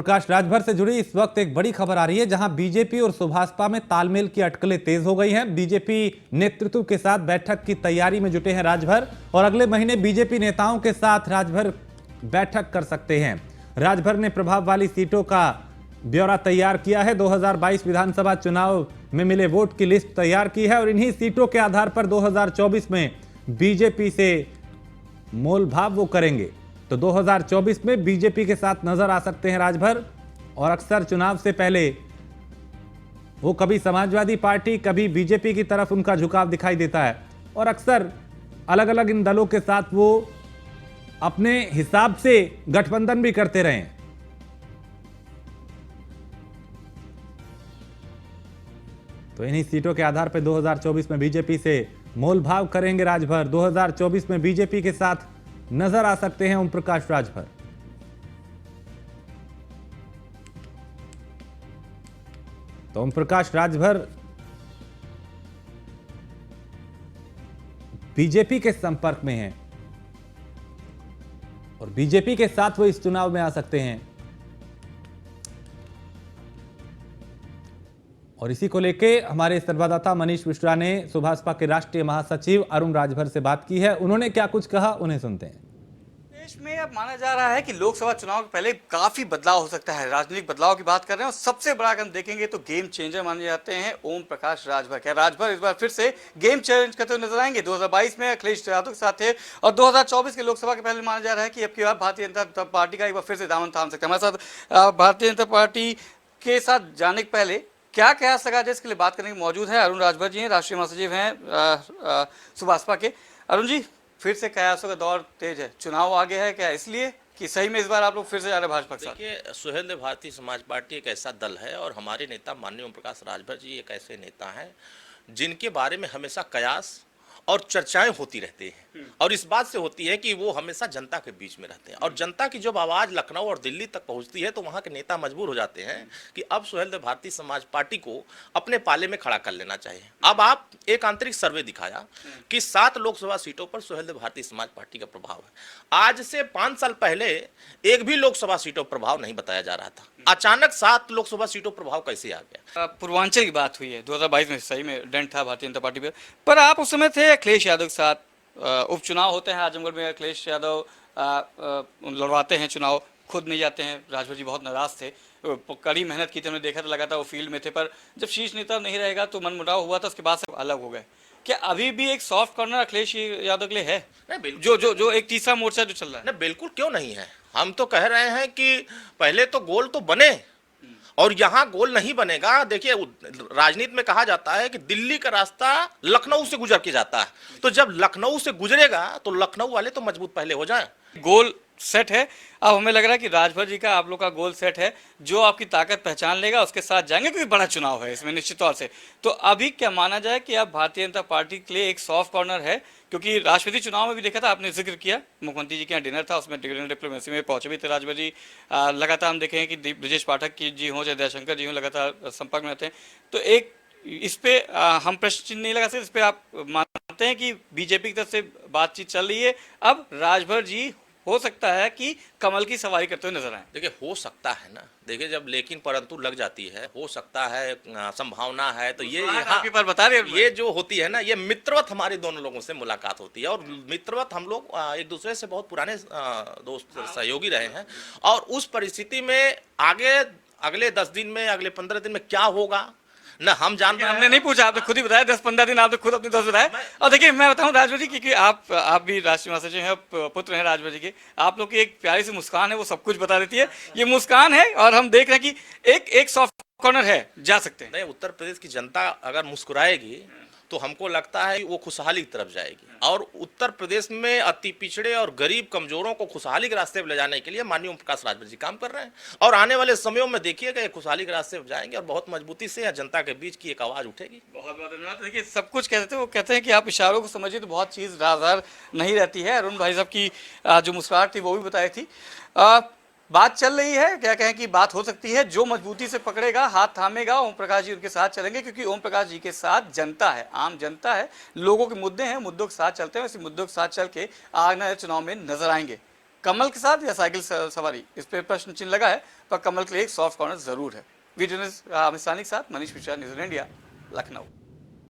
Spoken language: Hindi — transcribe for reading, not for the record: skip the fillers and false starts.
प्रकाश, राजभर से जुड़ी इस वक्त एक बड़ी खबर आ रही है, जहां बीजेपी और सुभाषपा में तालमेल की अटकलें तेज हो गई हैं। बीजेपी नेतृत्व के साथ बैठक की तैयारी में जुटे हैं राजभर, और अगले महीने बीजेपी नेताओं के साथ राजभर बैठक कर सकते हैं। राजभर ने प्रभाव वाली सीटों का ब्यौरा तैयार किया है। 2022 विधानसभा चुनाव में मिले वोट की लिस्ट तैयार की है, और इन्हीं सीटों के आधार पर 2024 में बीजेपी से मोलभाव वो करेंगे। तो 2024 में बीजेपी के साथ नजर आ सकते हैं राजभर, और अक्सर चुनाव से पहले वो कभी समाजवादी पार्टी, कभी बीजेपी की तरफ उनका झुकाव दिखाई देता है, और अक्सर अलग अलग इन दलों के साथ वो अपने हिसाब से गठबंधन भी करते रहे। तो इन्हीं सीटों के आधार पर 2024 में बीजेपी से मोलभाव करेंगे राजभर। 2024 में बीजेपी के साथ नजर आ सकते हैं ओम प्रकाश राजभर। तो ओम प्रकाश राजभर बीजेपी के संपर्क में हैं, और बीजेपी के साथ वो इस चुनाव में आ सकते हैं। और इसी को लेके हमारे संवाददाता मनीष मिश्रा ने सुभाषपा के राष्ट्रीय महासचिव अरुण राजभर से बात की है। उन्होंने क्या कुछ कहा, उन्हें सुनते हैं। देश में अब माना जा रहा है कि लोकसभा चुनाव के पहले काफी बदलाव हो सकता है। राजनीतिक बदलाव की बात कर रहे हैं, और सबसे बड़ा अगर हम देखेंगे तो गेम चेंजर माने जाते हैं ओम प्रकाश राजभर। क्या राजभर इस बार फिर से गेम चेंज करते हुए नजर आएंगे? 2022 में अखिलेश यादव के साथ थे, और 2024 के लोकसभा के पहले माना जा रहा है कि अब की बार भारतीय जनता पार्टी का एक बार फिर से दामन थाम सकते हैं। हमारे साथ भारतीय जनता पार्टी के साथ जाने के पहले क्या क्या सगा है, इसके लिए बात करने के मौजूद है अरुण राजभर जी हैं, राष्ट्रीय महासचिव हैं सुभाषपा के। अरुण जी, फिर से कयासों का दौर तेज है, चुनाव आगे है क्या, इसलिए कि सही में इस बार आप लोग फिर से जा रहे हैं भाजपा के साथ? देखिए, सुहेलदेव भारतीय समाज पार्टी एक ऐसा दल है, और हमारे नेता माननीय ओम प्रकाश राजभर जी एक ऐसे नेता हैं जिनके बारे में हमेशा कयास और चर्चाएं होती रहती हैं, और इस बात से होती है कि वो हमेशा जनता के बीच में रहते हैं, और जनता की जब आवाज़ लखनऊ और दिल्ली तक पहुंचती है तो वहां के नेता मजबूर हो जाते हैं कि अब सुहेलदेव भारतीय समाज पार्टी को अपने पाले में खड़ा कर लेना चाहिए। अब आप एक आंतरिक सर्वे दिखाया कि 7 लोकसभा सीटों पर सुहेलदेव भारतीय समाज पार्टी का प्रभाव है। आज से 5 साल पहले एक भी लोकसभा सीटों पर प्रभाव नहीं बताया जा रहा था, अचानक 7 लोकसभा सीटों पर प्रभाव कैसे आ गया? पूर्वांचल की बात हुई है, 2022 में सही में डेंट था भारतीय जनता पार्टी पर आप उस समय थे अखिलेश यादव के साथ। उपचुनाव होते हैं आजमगढ़ में, अखिलेश यादव लड़वाते हैं चुनाव, खुद नहीं जाते हैं। राजभर जी बहुत नाराज थे, कड़ी मेहनत की थी, हमने देखा था, लगा था वो फील्ड में थे, पर जब शीर्ष नेता नहीं रहेगा तो मनमुटाव हुआ था, उसके बाद से अलग हो गए। क्या अभी भी एक सॉफ्ट कॉर्नर अखिलेश यादव के लिए है? जो एक तीसरा मोर्चा जो चल रहा है ना, बिल्कुल क्यों नहीं है। हम तो कह रहे हैं कि पहले तो गोल तो बने, और यहाँ गोल नहीं बनेगा। देखिए, राजनीति में कहा जाता है कि दिल्ली का रास्ता लखनऊ से गुजर के जाता है, तो जब लखनऊ से गुजरेगा तो लखनऊ वाले तो मजबूत पहले हो जाएं। गोल सेट है, अब हमें लग रहा है कि राजभर जी का आप लोग का गोल सेट है, जो आपकी ताकत पहचान लेगा उसके साथ जाएंगे, क्योंकि बड़ा चुनाव है इसमें निश्चित तौर से। तो अभी क्या माना जाए कि अब भारतीय जनता पार्टी के लिए एक सॉफ्ट कॉर्नर है? क्योंकि राष्ट्रपति चुनाव में भी देखा था, आपने जिक्र किया, मुख्यमंत्री जी के यहाँ डिनर था, उसमें डिनर डिप्लोमेसी में पहुंचे भी थे राजभर जी। लगातार हम देखें कि ब्रजेश पाठक की जी हों चाहे दयाशंकर जी हों, लगातार संपर्क में रहते हैं। तो एक इस पे हम प्रश्न चिन्ह नहीं लगा सकते, इस पे आप मानते हैं कि बीजेपी की तरफ से बातचीत चल रही है, अब राजभर जी हो सकता है कि कमल की सवारी करते हुए नजर आए? देखिए, हो सकता है ना, देखिए जब लेकिन परंतु लग जाती है, हो सकता है, संभावना है, तो ये आपके पास बता रहे हैं, ये जो होती है ना, ये मित्रवत हमारे दोनों लोगों से मुलाकात होती है, और मित्रवत हम लोग एक दूसरे से बहुत पुराने दोस्त सहयोगी रहे हैं, और उस परिस्थिति में आगे अगले 10 दिन में, अगले 15 दिन में क्या होगा ना हम जान रहे हैं। हमने नहीं पूछा, आपने खुद ही बताया 10-15 दिन, आपने खुद अपने दोस्त बताया। और देखिए, मैं बताऊं राजभर जी, क्योंकि आप भी राष्ट्रीय महासचिव हैं, पुत्र हैं राजभर जी के, आप लोग की एक प्यारी सी मुस्कान है, वो सब कुछ बता देती है। ये मुस्कान है, और हम देख रहे हैं कि एक सॉफ्ट कॉर्नर है, जा सकते हैं। नहीं, उत्तर प्रदेश की जनता अगर मुस्कुराएगी तो हमको लगता है वो खुशहाली की तरफ जाएगी, और उत्तर प्रदेश में अति पिछड़े और गरीब कमजोरों को खुशहाली के रास्ते पर ले जाने के लिए माननीय ओम प्रकाश राजभर जी काम कर रहे हैं, और आने वाले समयों में देखिएगा ये खुशहाली के रास्ते पर जाएंगे, और बहुत मजबूती से जनता के बीच की एक आवाज उठेगी। बहुत बहुत धन्यवाद। देखिए, सब कुछ कहते थे, वो कहते हैं कि आप इशारों को समझिए तो बहुत चीज़ राज़दार नहीं रहती है। अरुण भाई साहब की जो मुस्कुराहट थी वो भी बताई थी। बात चल रही है, क्या कहें कि बात हो सकती है, जो मजबूती से पकड़ेगा, हाथ थामेगा, ओम प्रकाश जी उनके साथ चलेंगे, क्योंकि ओम प्रकाश जी के साथ जनता है, आम जनता है, लोगों के मुद्दे हैं, मुद्दों के साथ चलते हैं, इसी मुद्दों के साथ चल के आने वाले चुनाव में नजर आएंगे। कमल के साथ या साइकिल सवारी, इस पे प्रश्न चिन्ह लगा है, पर कमल के लिए एक सॉफ्ट कॉर्नर जरूर है। वीडियो अमित सानी के साथ मनीष मिश्रा, न्यूज़ इंडिया, लखनऊ।